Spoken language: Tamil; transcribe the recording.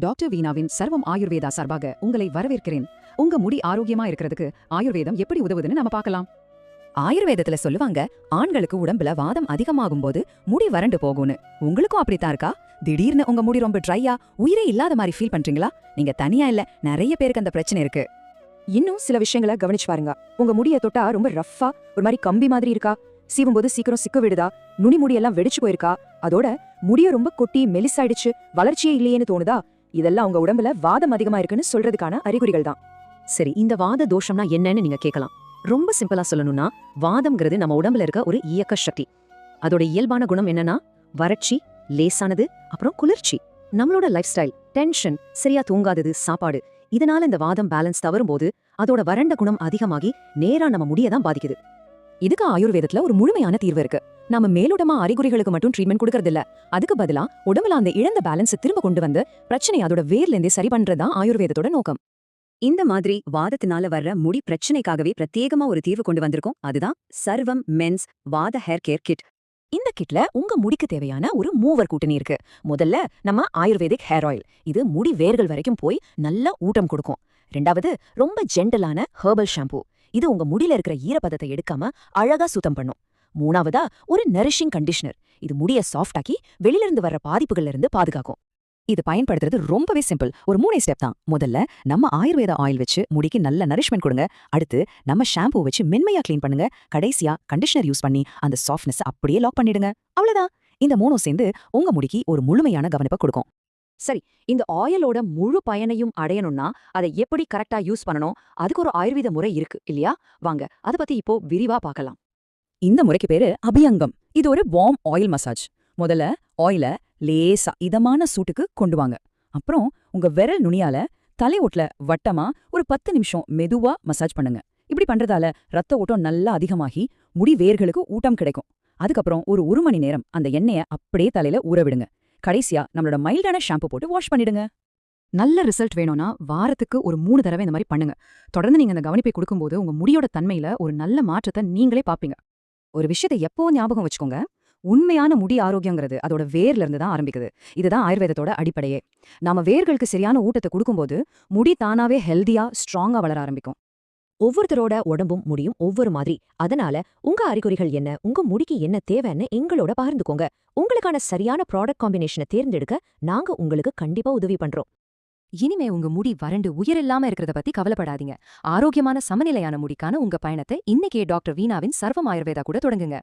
டாக்டர் வீணாவின் சர்வம் ஆயுர்வேதா சார்பாக உங்களை வரவேற்கிறேன். உங்க முடி ஆரோக்கியமா இருக்கிறதுக்கு ஆயுர்வேதம் எப்படி உதவுதுன்னு நம்ம பார்க்கலாம். ஆயுர்வேதத்துல சொல்லுவாங்க, ஆண்களுக்கு உடம்புல வாதம் அதிகமாகும் போது முடி வறண்டு போகும்னு. உங்களுக்கும் அப்படித்தான் இருக்கா? திடீர்னு உங்க முடி ரொம்ப ட்ரையா, உயிரே இல்லாத மாதிரி ஃபீல் பண்றீங்களா? நீங்க தனியா இல்ல, நிறைய பேருக்கு அந்த பிரச்சனை இருக்கு. இன்னும் சில விஷயங்களை கவனிச்சு பாருங்க. உங்க முடிய தொட்டா ரொம்ப ரஃப்பா, ஒரு மாதிரி கம்பி மாதிரி இருக்கா? சீவும் போது சீக்கிரம் சிக்க விடுதா? நுனி முடியெல்லாம் வெடிச்சு போயிருக்கா? அதோட முடிய ரொம்ப கொட்டி மெலிசாயிடுச்சு, வளர்ச்சியே இல்லையேன்னு தோணுதா? இதெல்லாம் உங்க உடம்புல வாதம் அதிகமா இருக்குன்னு சொல்றதுக்கான அறிகுறிகள் தான். சரி, இந்த வாத தோஷம்னா என்னன்னு நீங்க கேட்கலாம். ரொம்ப சிம்பிளா சொல்லணும்னா, வாதம்ங்கிறது நம்ம உடம்புல இருக்க ஒரு இயக்க சக்தி. அதோட இயல்பான குணம் என்னன்னா வறட்சி, லேசானது, அப்புறம் குளிர்ச்சி. நம்மளோட லைஃப் ஸ்டைல், டென்ஷன், சரியா தூங்காதது, சாப்பாடு, இதனால இந்த வாதம் பேலன்ஸ் தவறும்போது அதோட வறண்ட குணம் அதிகமாகி நேரா நம்ம முடியதான் பாதிக்குது. இதுக்கு ஆயுர்வேதத்துல ஒரு முழுமையான தீர்வு இருக்கு. நம்ம மேலோட்டமா அறிகுறிகளுக்கு மட்டும் ட்ரீட்மெண்ட் கொடுக்கறது இல்ல. அதுக்கு பதிலா உடம்புல அந்த இழந்த பேலன்ஸ் திரும்ப கொண்டு வந்து பிரச்சனை அதோட வேர்ல இருந்தே சரி பண்றதுதான் ஆயுர்வேதத்தோட நோக்கம். இந்த மாதிரி வாதத்தினால வர்ற முடி பிரச்சனைக்காகவே பிரத்யேகமா ஒரு தீர்வு கொண்டு வந்திருக்கோம். அதுதான் சர்வம் மென்ஸ் வாத ஹேர் கேர் கிட். இந்த கிட்ல உங்க முடிக்கு தேவையான ஒரு மூவர் கூட்டணி இருக்கு. முதல்ல நம்ம ஆயுர்வேதிக் ஹேர் ஆயில். இது முடி வேர்கள் வரைக்கும் போய் நல்ல ஊட்டம் கொடுக்கும். ரெண்டாவது, ரொம்ப ஜென்டலான ஹெர்பல் ஷாம்பூ. இது உங்க முடியில இருக்கிற ஈரப்பதத்தை எடுக்காம அழகா சுத்தம் பண்ணும். மூணாவதா, ஒரு நரிஷிங் கண்டிஷனர். இது முடிய சாஃப்டாக்கி வெளியில இருந்து வர்ற பாதிப்புகள்ல இருந்து பாதுகாக்கும். இது பயன்படுத்துறது ரொம்பவே சிம்பிள். ஒரு 3 ஸ்டெப் தான். முதல்ல நம்ம ஆயுர்வேத ஆயில் வச்சு முடிக்கு நல்ல நரிஷ்மெண்ட் கொடுங்க. அடுத்து நம்ம ஷாம்பூ வச்சு மென்மையா கிளீன் பண்ணுங்க. கடைசியா கண்டிஷனர் யூஸ் பண்ணி அந்த சாஃப்ட்னஸ் அப்படியே லாக் பண்ணிடுங்க. அவ்வளவுதான். இந்த 3 சேர்ந்து உங்க முடிக்கு ஒரு முழுமையான கவனிப்பை கொடுக்கும். சரி, இந்த ஆயிலோட முழு பயனையும் அடையணும்னா அதை எப்படி கரெக்டா யூஸ் பண்ணணும்? அதுக்கு ஒரு ஆயுர்வேத முறை இருக்கு இல்லையா? வாங்க அத பத்தி இப்போ விரிவா பார்க்கலாம். இந்த முறைக்கு பேரு அபியங்கம். இது ஒரு வார்ம் ஆயில் மசாஜ். முதல்ல ஆயில லேசா இதமான சூட்டுக்கு கொண்டு வாங்க. அப்புறம் உங்க விரல் நுனியால தலை ஓட்டுல வட்டமா ஒரு 10 நிமிஷம் மெதுவா மசாஜ் பண்ணுங்க. இப்படி பண்றதால ரத்த ஓட்டம் நல்லா அதிகமாகி முடி வேர்களுக்கு ஊட்டம் கிடைக்கும். அதுக்கப்புறம் ஒரு 1 மணி நேரம் அந்த எண்ணெயை அப்படியே தலையில ஊற விடுங்க. கடைசியா நம்மளோட மைல்டான ஷாம்பு போட்டு வாஷ் பண்ணிடுங்க. நல்ல ரிசல்ட் வேணும்னா வாரத்துக்கு ஒரு 3 தடவை இந்த மாதிரி பண்ணுங்க. தொடர்ந்து நீங்க அந்த கவனிப்பை கொடுக்கும்போது உங்க முடியோட தன்மையில ஒரு நல்ல மாற்றத்தை நீங்களே பாப்பீங்க. ஒரு விஷயத்தை எப்போ ஞாபகம் வச்சுக்கோங்க, உண்மையான முடி ஆரோக்கியங்கிறது அதோட வேர்ல இருந்து தான் ஆரம்பிக்குது. இதுதான் ஆயுர்வேதத்தோட அடிப்படையே. நாம வேர்களுக்கு சரியான ஊட்டத்தை கொடுக்கும்போது முடி தானாவே ஹெல்தியா ஸ்ட்ராங்கா வளர ஆரம்பிக்கும். ஒவ்வொருத்தரோட உடம்பும் முடியும் ஒவ்வொரு மாதிரி. அதனால உங்க அறிகுறிகள் என்ன, உங்க முடிக்கு என்ன தேவைன்னு எங்களோட பகிர்ந்துக்கோங்க. உங்களுக்கான சரியான ப்ராடக்ட் காம்பினேஷனை தேர்ந்தெடுக்க நாங்க உங்களுக்கு கண்டிப்பா உதவி பண்றோம். இனிமே உங்க முடி வறண்டு உயிரில்லாம இருக்கிறத பத்தி கவலைப்படாதீங்க. ஆரோக்கியமான சமநிலையான முடிக்கான உங்க பயணத்தை இன்னைக்கே டாக்டர் வீணாவின் சர்வம் ஆயுர்வேதா கூட தொடங்குங்க.